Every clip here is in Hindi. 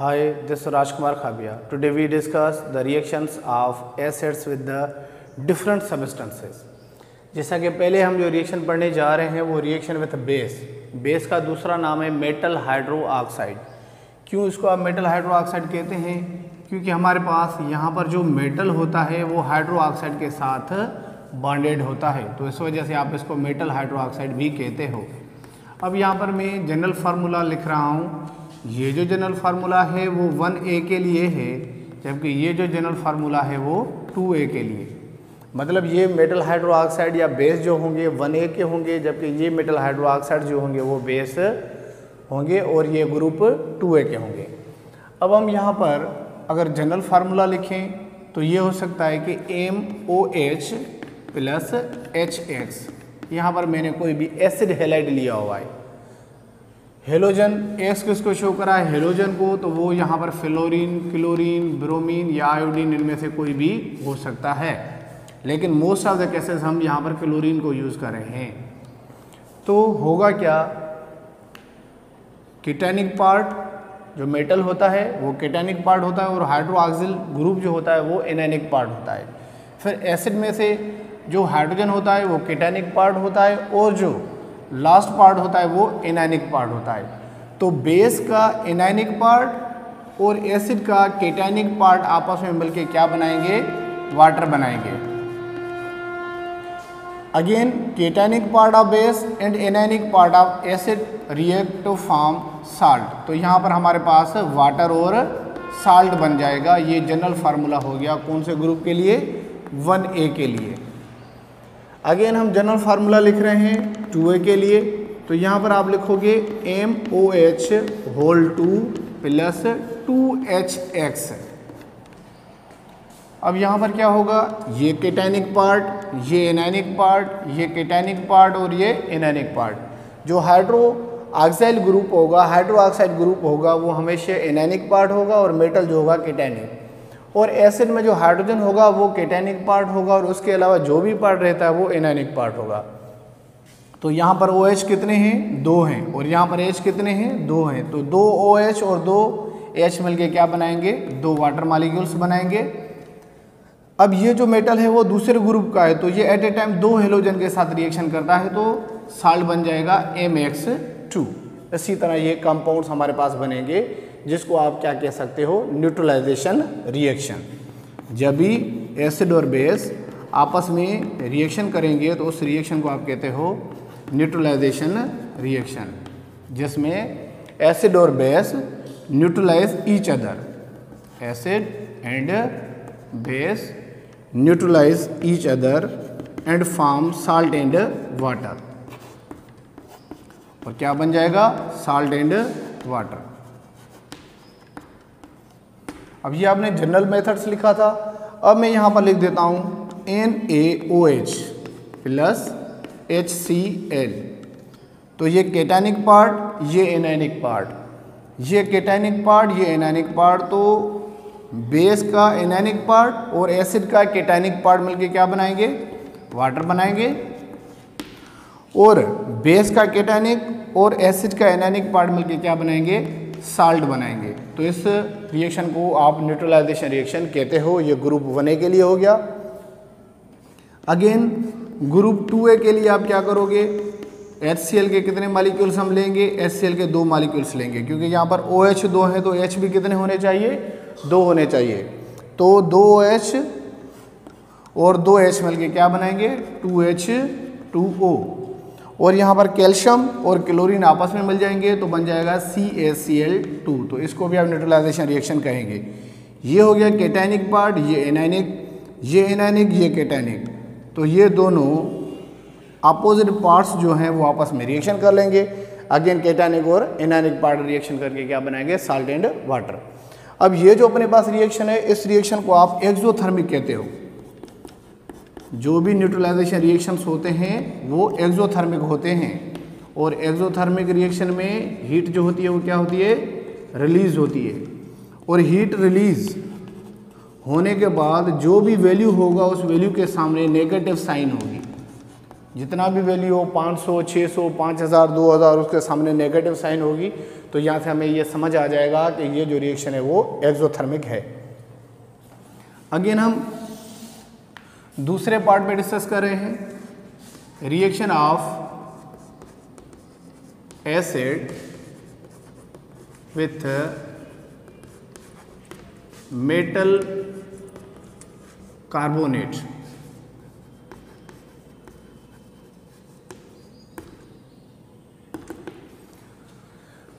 Hi, this is Rajkumar Khabia. Today we discuss the reactions of acids with the different substances. जैसा कि पहले हम जो रिएक्शन पढ़ने जा रहे हैं वो रिएक्शन विथ बेस का दूसरा नाम है मेटल हाइड्रो ऑक्साइड। क्यों इसको आप मेटल हाइड्रो ऑक्साइड कहते हैं? क्योंकि हमारे पास यहाँ पर जो मेटल होता है वो हाइड्रो ऑक्साइड के साथ बॉन्डेड होता है, तो इस वजह से आप इसको मेटल हाइड्रो ऑक्साइड भी कहते हो। अब यहाँ पर मैं जनरल फार्मूला लिख रहा हूँ। ये जो जनरल फार्मूला है वो 1A के लिए है, जबकि ये जो जनरल फार्मूला है वो 2A के लिए। मतलब ये मेटल हाइड्रो ऑक्साइड या बेस जो होंगे 1A के होंगे, जबकि ये मेटल हाइड्रो ऑक्साइड जो होंगे वो बेस होंगे और ये ग्रुप 2A के होंगे। अब हम यहाँ पर अगर जनरल फार्मूला लिखें तो ये हो सकता है कि MOH प्लस HX। यहाँ पर मैंने कोई भी एसिड हैलाइड लिया हुआ है। हेलोजन एक्स किसको शो करा है? हेलोजन को, तो वो यहाँ पर फ्लोरीन, क्लोरीन, ब्रोमीन या आयोडीन, इनमें से कोई भी हो सकता है, लेकिन मोस्ट ऑफ द केसेस हम यहाँ पर क्लोरीन को यूज़ कर रहे हैं। तो होगा क्या, केटानिक पार्ट जो मेटल होता है वो केटानिक पार्ट होता है और हाइड्रो ऑक्सिल ग्रुप जो होता है वो एनायनिक पार्ट होता है। फिर एसिड में से जो हाइड्रोजन होता है वो केटानिक पार्ट होता है और जो लास्ट पार्ट होता है वो एनायनिक पार्ट होता है। तो बेस का एनायनिक पार्ट और एसिड का केटानिक पार्ट आपस में मिलकर क्या बनाएंगे? वाटर बनाएंगे। Again cationic part of base and anionic part of acid react to form salt. तो यहाँ पर हमारे पास वाटर और साल्ट बन जाएगा। ये जनरल फार्मूला हो गया कौन से ग्रुप के लिए? 1A के लिए। अगेन हम जनरल फार्मूला लिख रहे हैं 2A के लिए, तो यहाँ पर आप लिखोगे MOH होल 2 प्लस 2HX। अब यहाँ पर क्या होगा? ये केटानिक पार्ट, ये एनायनिक पार्ट, ये केटानिक पार्ट और ये एनायनिक पार्ट। जो हाइड्रो ऑक्साइड ग्रुप होगा, हाइड्रो ऑक्साइड ग्रुप होगा वो हमेशा एनायनिक पार्ट होगा और मेटल जो होगा केटानिक। और एसिड में जो हाइड्रोजन होगा वो केटानिक पार्ट होगा और उसके अलावा जो भी पार्ट रहता है वो एनायनिक पार्ट होगा। तो यहाँ पर OH कितने हैं? 2 हैं, और यहाँ पर H कितने हैं? 2 हैं। तो 2 OH और 2 H मिलके क्या बनाएंगे? 2 वाटर मॉलिक्यूल्स बनाएंगे। अब ये जो मेटल है वो दूसरे ग्रुप का है, तो ये एट ए टाइम 2 हेलोजन के साथ रिएक्शन करता है, तो साल्ट बन जाएगा MX2। इसी तरह ये कंपाउंड्स हमारे पास बनेंगे जिसको आप क्या कह सकते हो? Neutralisation reaction. जब भी एसिड और बेस आपस में रिएक्शन करेंगे तो उस रिएक्शन को आप कहते हो न्यूट्रलाइजेशन रिएक्शन, जिसमें एसिड और base neutralise each other. Acid and base neutralise each other and form salt and water. और क्या बन जाएगा? Salt and water. अब ये आपने जनरल मेथड्स लिखा था, अब मैं यहाँ पर लिख देता हूँ NaOH प्लस HCl। तो ये केटानिक पार्ट, ये एनायनिक पार्ट, ये केटानिक पार्ट, ये एनायनिक पार्ट। तो बेस का एनायनिक पार्ट और एसिड का केटानिक पार्ट मिलके क्या बनाएंगे? वाटर बनाएंगे। और बेस का केटानिक और एसिड का एनायनिक पार्ट मिलके क्या बनाएंगे? साल्ट बनाएंगे। तो इस रिएक्शन को आप न्यूट्रलाइजेशन रिएक्शन कहते हो। ये ग्रुप 1A के लिए हो गया। अगेन ग्रुप 2A के लिए आप क्या करोगे? HCl के कितने मॉलिक्यूल्स हम लेंगे? HCl के 2 मॉलिक्यूल्स लेंगे, क्योंकि यहाँ पर OH 2 है तो H भी कितने होने चाहिए? 2 होने चाहिए। तो 2OH और 2H मिलके क्या बनाएंगे? 2H2O। और यहाँ पर कैल्शियम और क्लोरीन आपस में मिल जाएंगे तो बन जाएगा CaCl2। तो इसको भी आप न्यूट्रलाइजेशन रिएक्शन कहेंगे। ये हो गया केटानिक पार्ट, ये एनायनिक, ये एनायनिक, ये केटानिक। तो ये दोनों अपोजिट पार्ट्स जो हैं वो आपस में रिएक्शन कर लेंगे। अगेन केटानिक और एनायनिक पार्ट रिएक्शन करके क्या बनाएंगे? Salt and water. अब ये जो अपने पास रिएक्शन है, इस रिएक्शन को आप एक्सोथर्मिक कहते हो। जो भी न्यूट्रलाइजेशन रिएक्शंस होते हैं वो एक्सोथर्मिक होते हैं, और एक्सोथर्मिक रिएक्शन में हीट जो होती है वो क्या होती है? रिलीज होती है। और हीट रिलीज होने के बाद जो भी वैल्यू होगा उस वैल्यू के सामने नेगेटिव साइन होगी। जितना भी वैल्यू हो 500, 600, 5000, 2000 उसके सामने नेगेटिव साइन होगी, तो यहाँ से हमें ये समझ आ जाएगा कि ये जो रिएक्शन है वो एक्सोथर्मिक है। अगेन हम दूसरे पार्ट में डिस्कस कर रहे हैं, reaction of acid with metal carbonate.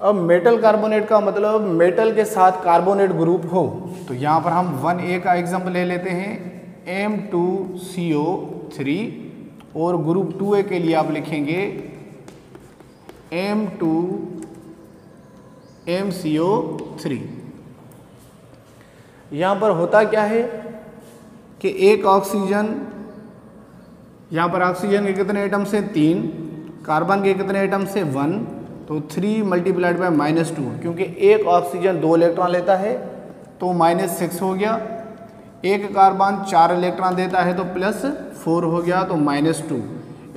अब मेटल कार्बोनेट का मतलब मेटल के साथ कार्बोनेट ग्रुप हो, तो यहाँ पर हम 1A का एग्जाम्पल ले लेते हैं, M2CO3, और ग्रुप 2A के लिए आप लिखेंगे M2MCO3। यहाँ पर होता क्या है कि एक ऑक्सीजन, यहाँ पर ऑक्सीजन के कितने एटम से 3, कार्बन के कितने एटम से 1, तो 3 मल्टीप्लाइड बाय -2, क्योंकि एक ऑक्सीजन 2 इलेक्ट्रॉन लेता है तो -6 हो गया, एक कार्बन 4 इलेक्ट्रॉन देता है तो +4 हो गया, तो -2।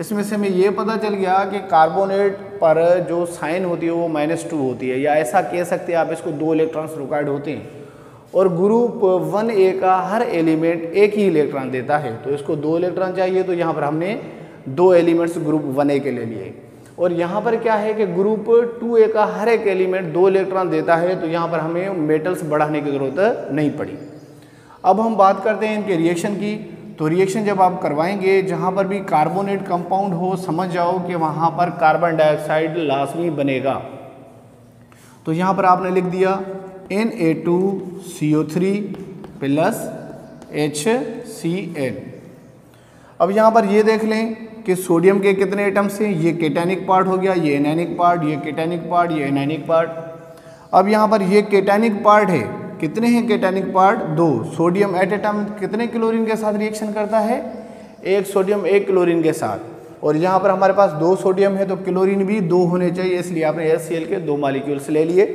इसमें से हमें ये पता चल गया कि कार्बोनेट पर जो साइन होती है वो -2 होती है, या ऐसा कह सकते हैं आप इसको 2 इलेक्ट्रॉन्स रिक्वायर्ड होते हैं, और ग्रुप 1A का हर एलिमेंट एक ही इलेक्ट्रॉन देता है, तो इसको 2 इलेक्ट्रॉन चाहिए, तो यहाँ पर हमने 2 एलिमेंट्स ग्रुप 1A के ले लिए। और यहाँ पर क्या है कि ग्रुप 2A का हर एक एलिमेंट 2 इलेक्ट्रॉन देता है, तो यहाँ पर हमें मेटल्स बढ़ाने की ज़रूरत नहीं पड़ी। अब हम बात करते हैं इनके रिएक्शन की। तो रिएक्शन जब आप करवाएंगे, जहाँ पर भी कार्बोनेट कंपाउंड हो, समझ जाओ कि वहाँ पर कार्बन डाइऑक्साइड लाजमी बनेगा। तो यहाँ पर आपने लिख दिया Na2CO3 + HCl। अब यहाँ पर ये देख लें कि सोडियम के कितने एटम्स हैं, ये केटानिक पार्ट हो गया, ये एनायनिक पार्ट, ये केटानिक पार्ट, ये एनायनिक पार्ट। अब यहाँ पर ये केटानिक पार्ट है, कितने हैं cationic part, 2। Sodium at a time कितने क्लोरीन के साथ रिएक्शन करता है, 1 सोडियम 1 क्लोरीन के साथ, और यहाँ पर हमारे पास 2 सोडियम है तो क्लोरीन भी 2 होने चाहिए, इसलिए आपने HCl के 2 मॉलिक्यूल्स ले लिए।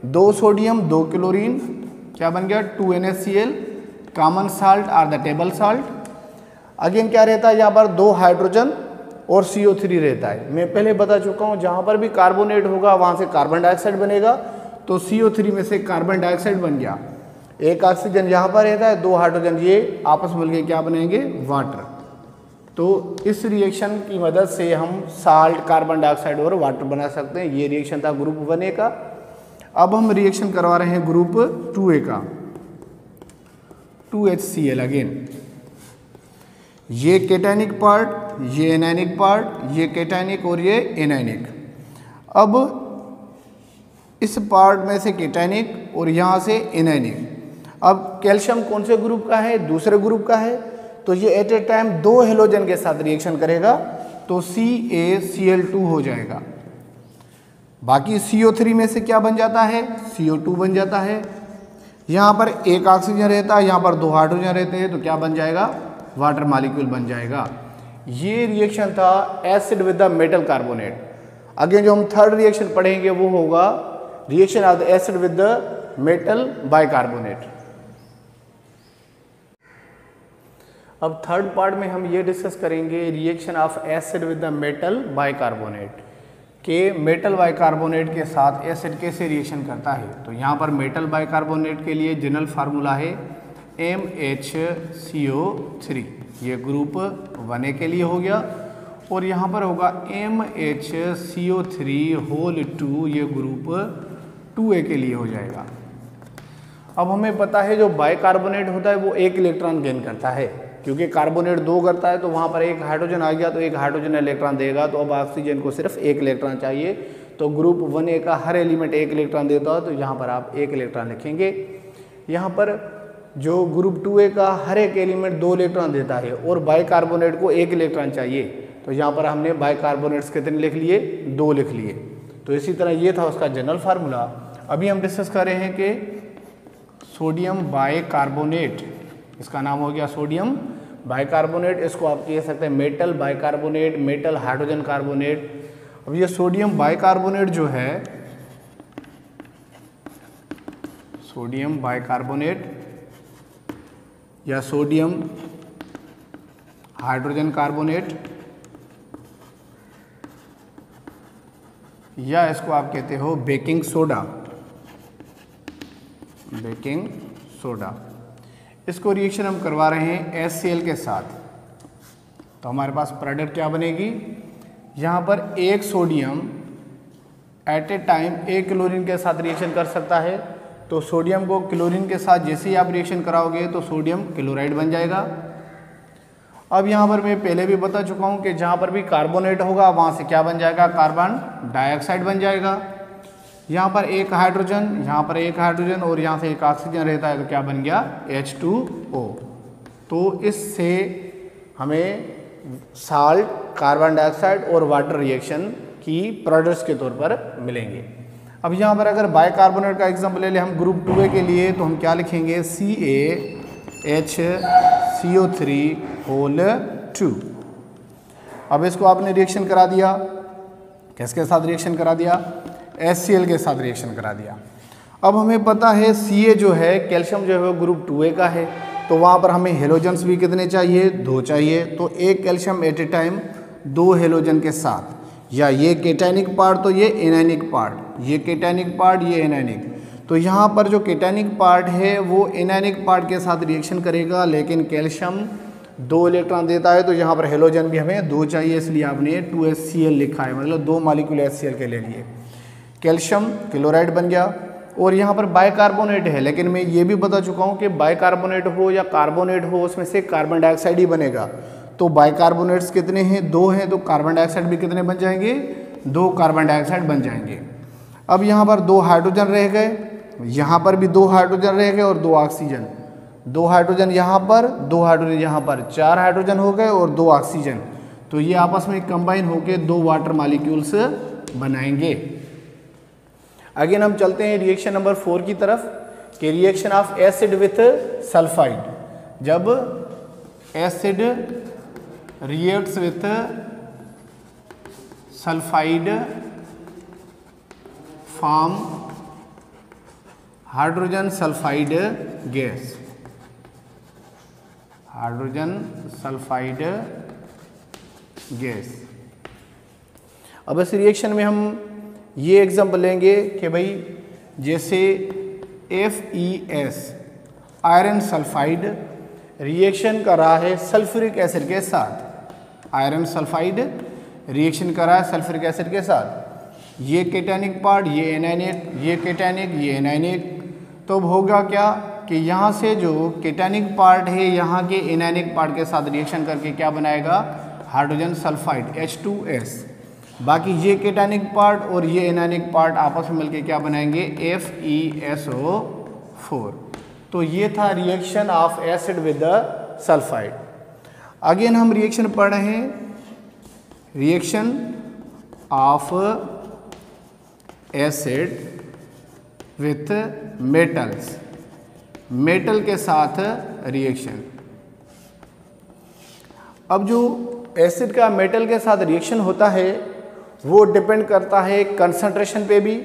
2 सोडियम 2 क्लोरीन, क्या बन गया, 2NaCl, common salt or the table salt. Again क्या रहता है यहाँ पर, 2 हाइड्रोजन और CO3 रहता है। मैं पहले बता चुका हूँ, जहाँ पर भी कार्बोनेट होगा वहाँ से कार्बन डाइऑक्साइड बनेगा, तो CO3 में से कार्बन डाइऑक्साइड बन गया। एक ऑक्सीजन यहाँ पर रहता है, 2 हाइड्रोजन ये आपस में मिलकर क्या बनेंगे, वाटर। तो इस रिएक्शन की मदद से हम साल्ट, कार्बन डाइऑक्साइड और वाटर बना सकते हैं। ये रिएक्शन था ग्रुप 1A का। अब हम रिएक्शन करवा रहे हैं ग्रुप 2A का, 2HCl। अगेन ये केटानिक पार्ट, ये एनायनिक पार्ट, ये केटानिक और ये एनायनिक। अब इस पार्ट में से केटानिक और यहाँ से एनायनिक। अब कैल्शियम कौन से ग्रुप का है, दूसरे ग्रुप का है, तो ये एट ए टाइम 2 हेलोजन के साथ रिएक्शन करेगा, तो CaCl2 हो जाएगा। बाकी CO3 में से क्या बन जाता है, CO2 बन जाता है। यहाँ पर एक ऑक्सीजन रहता है, यहाँ पर 2 हाइड्रोजन रहते हैं, तो क्या बन जाएगा, वाटर मॉलिक्यूल बन जाएगा। ये रिएक्शन था acid with the metal carbonate. Again जो हम थर्ड रिएक्शन पढ़ेंगे वो होगा reaction of the acid with the metal bicarbonate. अब थर्ड पार्ट में हम ये डिस्कस करेंगे reaction of acid with the metal bicarbonate, के मेटल बाइकार्बोनेट के साथ एसिड कैसे रिएक्शन करता है। तो यहाँ पर मेटल बाइकार्बोनेट के लिए जनरल फार्मूला है MHCO3, ये ग्रुप 1A के लिए हो गया, और यहाँ पर होगा MHCO3(2), ये ग्रुप 2A के लिए हो जाएगा। अब हमें पता है जो बाइकार्बोनेट होता है वो 1 इलेक्ट्रॉन गेन करता है, क्योंकि कार्बोनेट 2 करता है, तो वहाँ पर 1 हाइड्रोजन आ गया, तो 1 हाइड्रोजन इलेक्ट्रॉन देगा। तो अब ऑक्सीजन को सिर्फ 1 इलेक्ट्रॉन चाहिए, तो ग्रुप 1A का हर एलिमेंट 1 इलेक्ट्रॉन देता है, तो यहाँ पर आप 1 इलेक्ट्रॉन लिखेंगे। यहाँ पर जो ग्रुप 2A का हर एक एलिमेंट 2 इलेक्ट्रॉन देता है, और बाइकार्बोनेट को 1 इलेक्ट्रॉन चाहिए, तो यहाँ पर हमने बाइकार्बोनेट्स कितने लिख लिए, 2 लिख लिए। तो इसी तरह ये था उसका जनरल फार्मूला। अभी हम डिस्कस कर रहे हैं कि सोडियम बाइकार्बोनेट, इसका नाम हो गया सोडियम बाइकार्बोनेट। इसको आप कह सकते हैं metal bicarbonate, metal hydrogen carbonate. अब ये सोडियम बाइकार्बोनेट जो है, सोडियम बाइकार्बोनेट या सोडियम हाइड्रोजन कार्बोनेट, या इसको आप कहते हो बेकिंग सोडा, बेकिंग सोडा। इसको रिएक्शन हम करवा रहे हैं HCl के साथ, तो हमारे पास प्रोडक्ट क्या बनेगी, यहाँ पर एक सोडियम एट ए टाइम एक क्लोरीन के साथ रिएक्शन कर सकता है, तो सोडियम को क्लोरीन के साथ जैसे ही आप रिएक्शन कराओगे तो सोडियम क्लोराइड बन जाएगा। अब यहाँ पर मैं पहले भी बता चुका हूँ कि जहाँ पर भी कार्बोनेट होगा वहाँ से क्या बन जाएगा, कार्बन डाइऑक्साइड बन जाएगा। यहाँ पर एक हाइड्रोजन, यहाँ पर एक हाइड्रोजन और यहाँ से एक ऑक्सीजन रहता है, तो क्या बन गया, H2O। तो इससे हमें साल्ट, कार्बन डाइऑक्साइड और वाटर रिएक्शन की प्रोडक्ट्स के तौर पर मिलेंगे। अब यहाँ पर अगर बाइकार्बोनेट का एग्जाम्पल ले लें हम ग्रुप 2A के लिए, तो हम क्या लिखेंगे, CaHCO3 अब इसको आपने रिएक्शन करा दिया, किसके साथ रिएक्शन करा दिया, HCl के साथ रिएक्शन करा दिया। अब हमें पता है Ca जो है, कैल्शियम जो है वो ग्रुप 2A का है, तो वहाँ पर हमें हेलोजन्स भी कितने चाहिए, 2 चाहिए। तो एक calcium at a time 2 halogen के साथ, या ये केटायनिक पार्ट तो ये एनायनिक पार्ट, ये केटायनिक पार्ट ये एनायनिक, तो यहाँ पर जो केटायनिक पार्ट है वो एनायनिक पार्ट के साथ रिएक्शन करेगा, लेकिन कैल्शियम 2 इलेक्ट्रॉन देता है, तो यहाँ पर हेलोजन भी हमें 2 चाहिए, इसलिए आपने 2HCl लिखा है, मतलब 2 मॉलिक्यूल HCl के ले लिए। कैल्शियम क्लोराइड बन गया। और यहाँ पर बाइकार्बोनेट है, लेकिन मैं ये भी बता चुका हूँ कि बाइकार्बोनेट हो या कार्बोनेट हो उसमें से कार्बन डाइऑक्साइड ही बनेगा। तो बाइकार्बोनेट्स कितने हैं, 2 हैं, तो कार्बन डाइऑक्साइड भी कितने बन जाएंगे, 2 कार्बन डाइऑक्साइड बन जाएंगे। अब यहाँ पर 2 हाइड्रोजन रह गए, यहाँ पर भी 2 हाइड्रोजन रह गए और 2 ऑक्सीजन, 2 हाइड्रोजन यहाँ पर, 2 हाइड्रोजन यहाँ पर, 4 हाइड्रोजन हो गए और 2 ऑक्सीजन, तो ये आपस में कंबाइन होकर 2 वाटर मॉलिक्यूल्स बनाएंगे। अगेन हम चलते हैं रिएक्शन नंबर 4 की तरफ, कि reaction of acid with sulphide. जब acid reacts with sulphide form hydrogen sulphide gas, hydrogen sulphide gas. अब इस रिएक्शन में हम ये एग्जाम्पल लेंगे कि भाई जैसे FeS आयरन सल्फाइड रिएक्शन कर रहा है सल्फ्यूरिक एसिड के साथ, आयरन सल्फाइड रिएक्शन कर रहा है सल्फ्यूरिक एसिड के साथ, ये केटायनिक पार्ट, ये एनायनिक, ये केटायनिक, ये एनायनिक। तो होगा क्या कि यहाँ से जो केटायनिक पार्ट है यहाँ के एनायनिक पार्ट के साथ रिएक्शन करके क्या बनाएगा, हाइड्रोजन सल्फाइड H2S। बाकी ये केटायनिक पार्ट और ये एनायनिक पार्ट आपस में मिलके क्या बनाएंगे, FeSO4। तो ये था reaction of acid with the sulphide. Again हम रिएक्शन पढ़ रहे हैं, reaction of acid with metals, metal के साथ रिएक्शन। अब जो एसिड का मेटल के साथ रिएक्शन होता है वो डिपेंड करता है कंसंट्रेशन पे भी।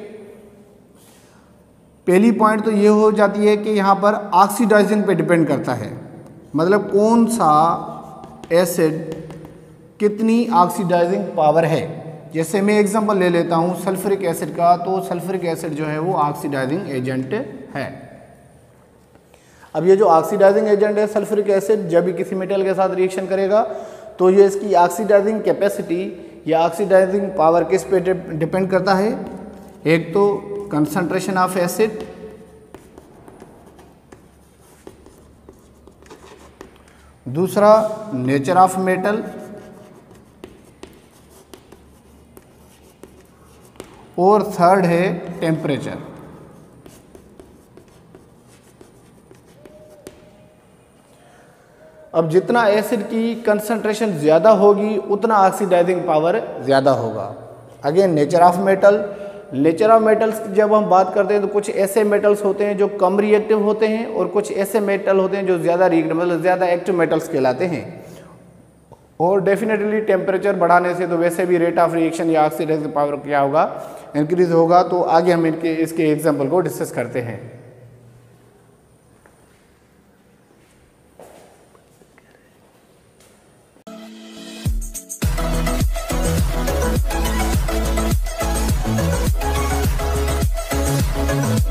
पहली पॉइंट तो ये हो जाती है कि यहाँ पर ऑक्सीडाइजिंग पे डिपेंड करता है, मतलब कौन सा एसिड कितनी ऑक्सीडाइजिंग पावर है। जैसे मैं एग्जांपल ले लेता हूँ सल्फ्यूरिक एसिड का, तो सल्फ्यूरिक एसिड जो है वो ऑक्सीडाइजिंग एजेंट है। अब ये जो ऑक्सीडाइजिंग एजेंट है सल्फ्यूरिक एसिड, जब भी किसी मेटल के साथ रिएक्शन करेगा तो ये इसकी ऑक्सीडाइजिंग कैपेसिटी या ऑक्सीडाइजिंग पावर किस पे डिपेंड करता है, एक तो कंसंट्रेशन ऑफ एसिड, दूसरा नेचर ऑफ मेटल, और थर्ड है टेम्परेचर। अब जितना एसिड की कंसंट्रेशन ज़्यादा होगी उतना ऑक्सीडाइजिंग पावर ज़्यादा होगा। Again nature of metal, nature of metals की जब हम बात करते हैं तो कुछ ऐसे मेटल्स होते हैं जो कम रिएक्टिव होते हैं और कुछ ऐसे मेटल होते हैं जो ज़्यादा रिएक्टिव मतलब ज़्यादा एक्टिव मेटल्स कहलाते हैं। और डेफिनेटली टेम्परेचर बढ़ाने से तो वैसे भी रेट ऑफ रिएक्शन या ऑक्सीडाइजिंग पावर क्या होगा, इंक्रीज होगा। तो आगे हम इसके एग्जाम्पल को डिस्कस करते हैं। है।